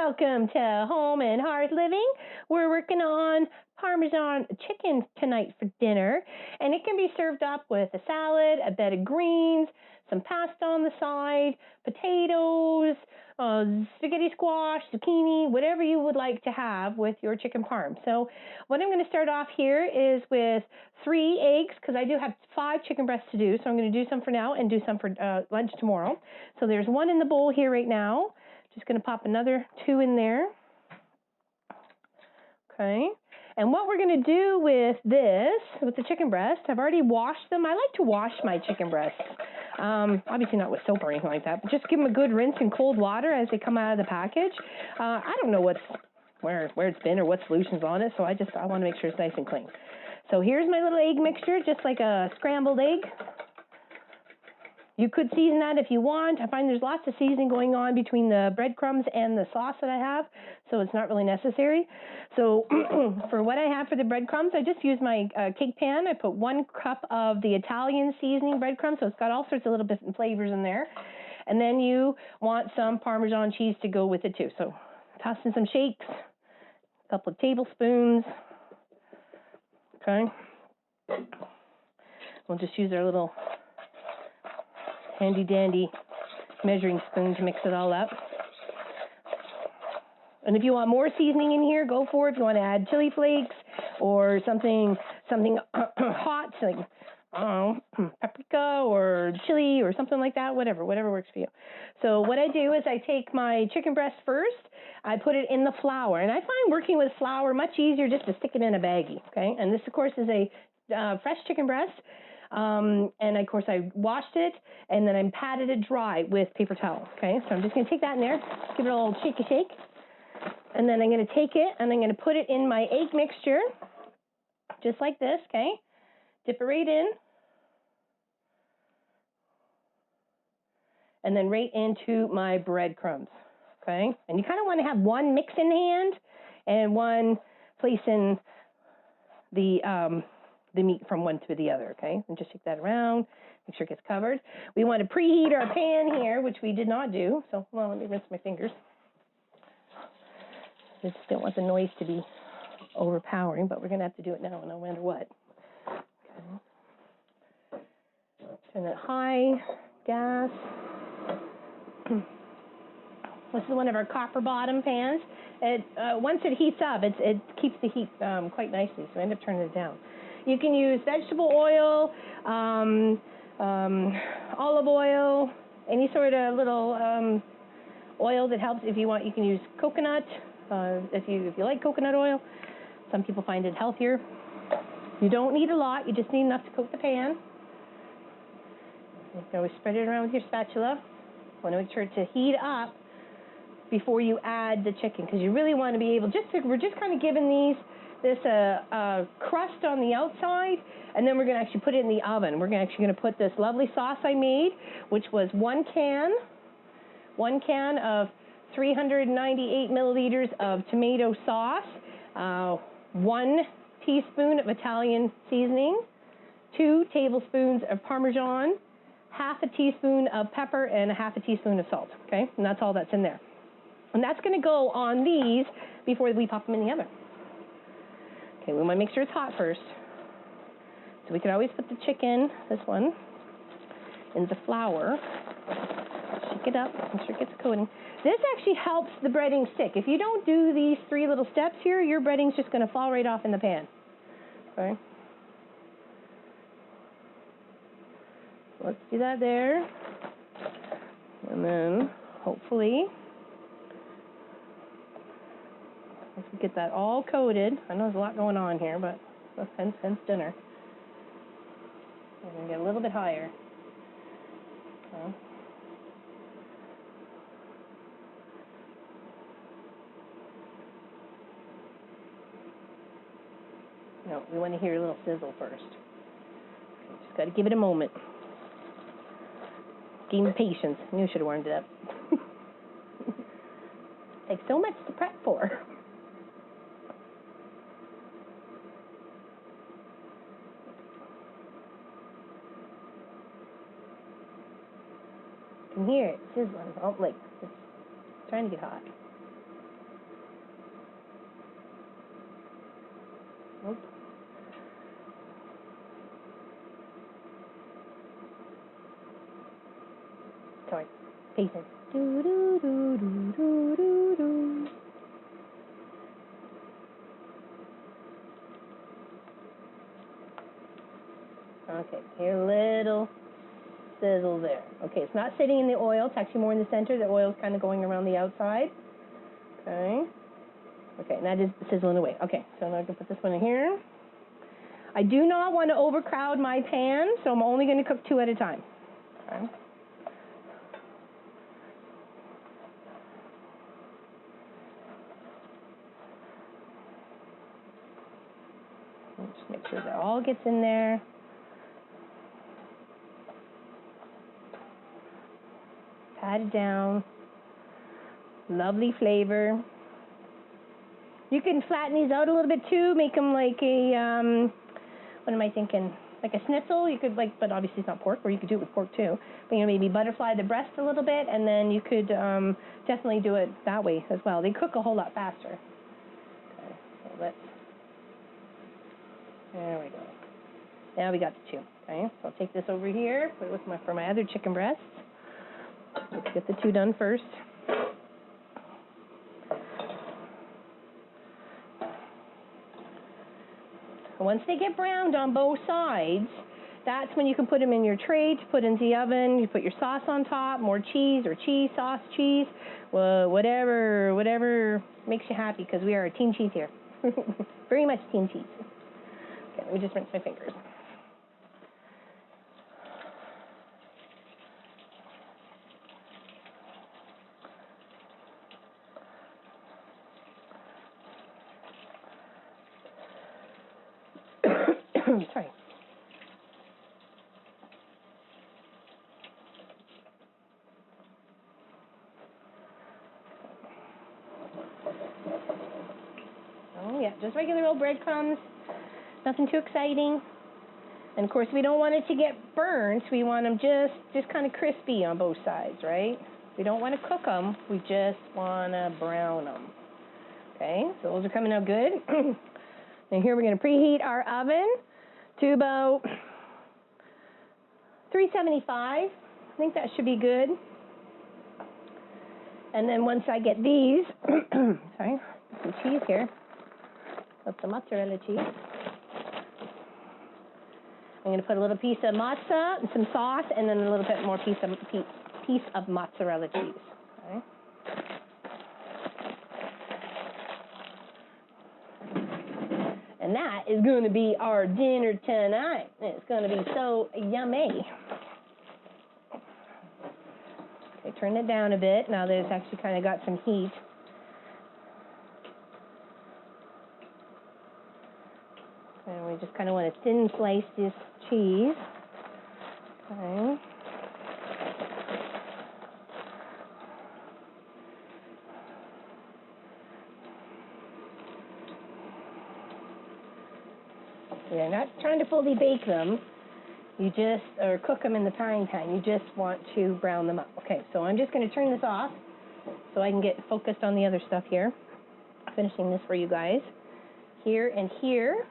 Welcome to Home and Hearth Living. We're working on Parmesan chicken tonight for dinner, and it can be served up with a salad, a bed of greens, some pasta on the side, potatoes, spaghetti squash, zucchini, whatever you would like to have with your chicken parm. So what I'm going to start off here is with 3 eggs, because I do have 5 chicken breasts to do, so I'm going to do some for now and do some for lunch tomorrow. So there's 1 in the bowl here right now. Just going to pop another 2 in there. Okay. And what we're going to do with this, with the chicken breast, I've already washed them. I like to wash my chicken breasts. Obviously not with soap or anything like that, but just give them a good rinse in cold water as they come out of the package. I don't know where it's been or what solution's on it, so I want to make sure it's nice and clean. So here's my little egg mixture, just like a scrambled egg. You could season that if you want. I find there's lots of seasoning going on between the breadcrumbs and the sauce that I have, so it's not really necessary. So for what I have for the breadcrumbs, I just use my cake pan. I put 1 cup of the Italian seasoning breadcrumbs, so it's got all sorts of little different flavors in there. And then you want some Parmesan cheese to go with it too. So toss in some shakes, a couple of tablespoons. Okay. We'll just use our little handy dandy measuring spoon to mix it all up. And if you want more seasoning in here, go for it. If you want to add chili flakes or something hot, like paprika or chili or something like that, whatever works for you. So what I do is I take my chicken breast first, I put it in the flour, and I find working with flour much easier just to stick it in a baggie, okay? And this, of course, is a fresh chicken breast. And of course I washed it, and then I patted it dry with paper towel, okay? So I'm just going to take that in there, give it a little shake, and then I'm going to take it and I'm going to put it in my egg mixture, just like this, okay? Dip it right in, and then right into my breadcrumbs, okay? And you kind of want to have one mix in hand and one placing the meat from one to the other, okay? And just shake that around, make sure it gets covered. We want to preheat our pan here, which we did not do. So, well, let me rinse my fingers. I just don't want the noise to be overpowering, but we're going to have to do it now no matter what. Okay. Turn it high, gas. This is one of our copper bottom pans. Once it heats up, it keeps the heat quite nicely, so I end up turning it down. You can use vegetable oil, olive oil, any sort of little oil that helps. If you want, you can use coconut, if you like coconut oil. Some people find it healthier. You don't need a lot, you just need enough to coat the pan. You can always spread it around with your spatula. You want to make sure to heat up before you add the chicken, because you really want to be able, we're just kind of giving this crust on the outside, and then we're going to actually put it in the oven. We're actually going to put this lovely sauce I made, which was 1 can of 398 milliliters of tomato sauce, 1 teaspoon of Italian seasoning, 2 tablespoons of Parmesan, half a teaspoon of pepper, and a half a teaspoon of salt, okay? And that's all that's in there. And that's going to go on these before we pop them in the oven. Okay, we want to make sure it's hot first. So we could always put the chicken, this one, in the flour. Shake it up, make sure it gets coating. This actually helps the breading stick. If you don't do these 3 little steps here, your breading's just going to fall right off in the pan. Okay. So let's do that there. And then, hopefully, once we get that all coated, I know there's a lot going on here, but hence dinner. We're going to get a little bit higher. Okay. No, we want to hear a little sizzle first. Okay, just got to give it a moment. Game of patience. I knew I should have warmed it up. Takes so much to prep for. You can hear it sizzling. Oh, like it's trying to get hot. Oops. Sorry. Pacing. Do do do do do do do. Okay, here a little sizzle there. Okay, it's not sitting in the oil. It's actually more in the center. The oil's kind of going around the outside. Okay. Okay, and that is sizzling away. Okay, so now I can put this one in here. I do not want to overcrowd my pan, so I'm only going to cook 2 at a time. Okay. Just make sure that all gets in there. Pat it down. Lovely flavor. You can flatten these out a little bit too, make them like a, what am I thinking? Like a schnitzel. You could but obviously it's not pork, or you could do it with pork too. But maybe butterfly the breast a little bit, and then you could definitely do it that way as well. They cook a whole lot faster. Okay, so there we go. Now we got the 2. Okay, so I'll take this over here, put it with for my other chicken breasts. Let's get the 2 done first. Once they get browned on both sides, that's when you can put them in your tray to put in the oven. You put your sauce on top, more cheese or cheese, sauce, cheese, well, whatever makes you happy, because we are a team cheese here. Very much team cheese. Okay, let me just rinse my fingers. Sorry. Oh yeah, just regular old breadcrumbs. Nothing too exciting. And of course, we don't want it to get burnt. We want them just kind of crispy on both sides, right? We don't want to cook them. We just want to brown them. Okay, so those are coming out good. And here we're going to preheat our oven to about 375. I think that should be good. And then once I get these, sorry, some cheese here. That's the mozzarella cheese. I'm going to put a little piece of mozza and some sauce, and then a little bit more piece of mozzarella cheese. Okay. And that is going to be our dinner tonight. It's going to be so yummy. Okay, turn it down a bit now that it's actually kind of got some heat. And we just kind of want to thin slice this cheese. Okay. You're not trying to fully bake them. You just, or cook them in the frying pan. You just want to brown them up. Okay, so I'm just going to turn this off so I can get focused on the other stuff here. Finishing this for you guys. Here and here.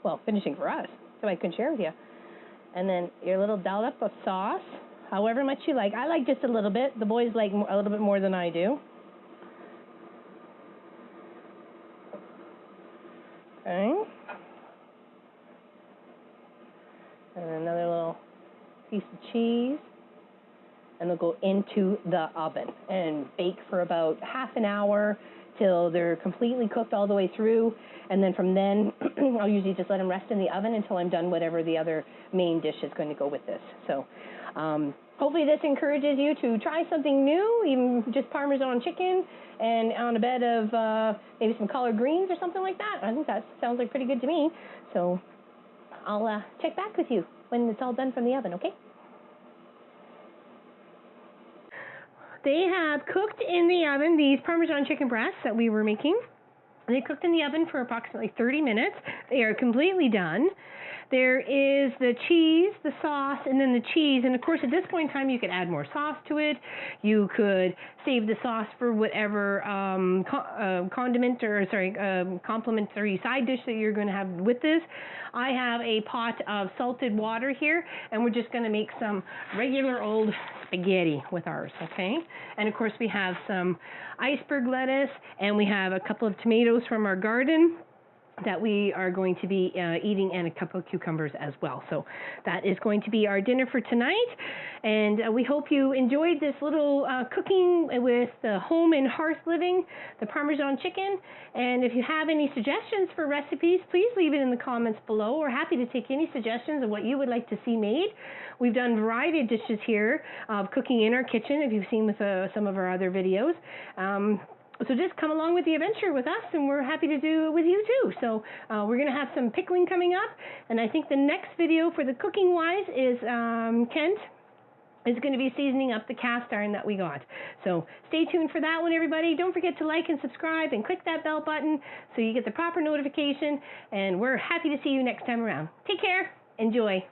Well, finishing for us, so I can share with you. And then your little dollop of sauce, however much you like. I like just a little bit. The boys like a little bit more than I do. Okay. And another little piece of cheese. And they'll go into the oven and bake for about half an hour till they're completely cooked all the way through. And then from then, I'll usually just let them rest in the oven until I'm done whatever the other main dish is going to go with this. So hopefully this encourages you to try something new, even just Parmesan chicken and on a bed of maybe some collard greens or something like that. I think that sounds like pretty good to me. So I'll check back with you when it's all done from the oven, okay? They have cooked in the oven these Parmesan chicken breasts that we were making. They cooked in the oven for approximately 30 minutes. They are completely done. There is the cheese, the sauce, and then the cheese. And of course, at this point in time, you could add more sauce to it. You could save the sauce for whatever complimentary side dish that you're going to have with this. I have a pot of salted water here, and we're just going to make some regular old spaghetti with ours, okay? And of course, we have some iceberg lettuce, and we have a couple of tomatoes from our garden that we are going to be eating, and a couple of cucumbers as well. So that is going to be our dinner for tonight, and we hope you enjoyed this little cooking with the home and hearth living, the Parmesan chicken. And if you have any suggestions for recipes, please leave it in the comments below. We're happy to take any suggestions of what you would like to see made. We've done a variety of dishes here of cooking in our kitchen, if you've seen with some of our other videos. So just come along with the adventure with us, and we're happy to do it with you too. So we're going to have some pickling coming up, and I think the next video for the cooking wise is Kent is going to be seasoning up the cast iron that we got. So stay tuned for that one, everybody. Don't forget to like and subscribe and click that bell button so you get the proper notification, and we're happy to see you next time around. Take care. Enjoy.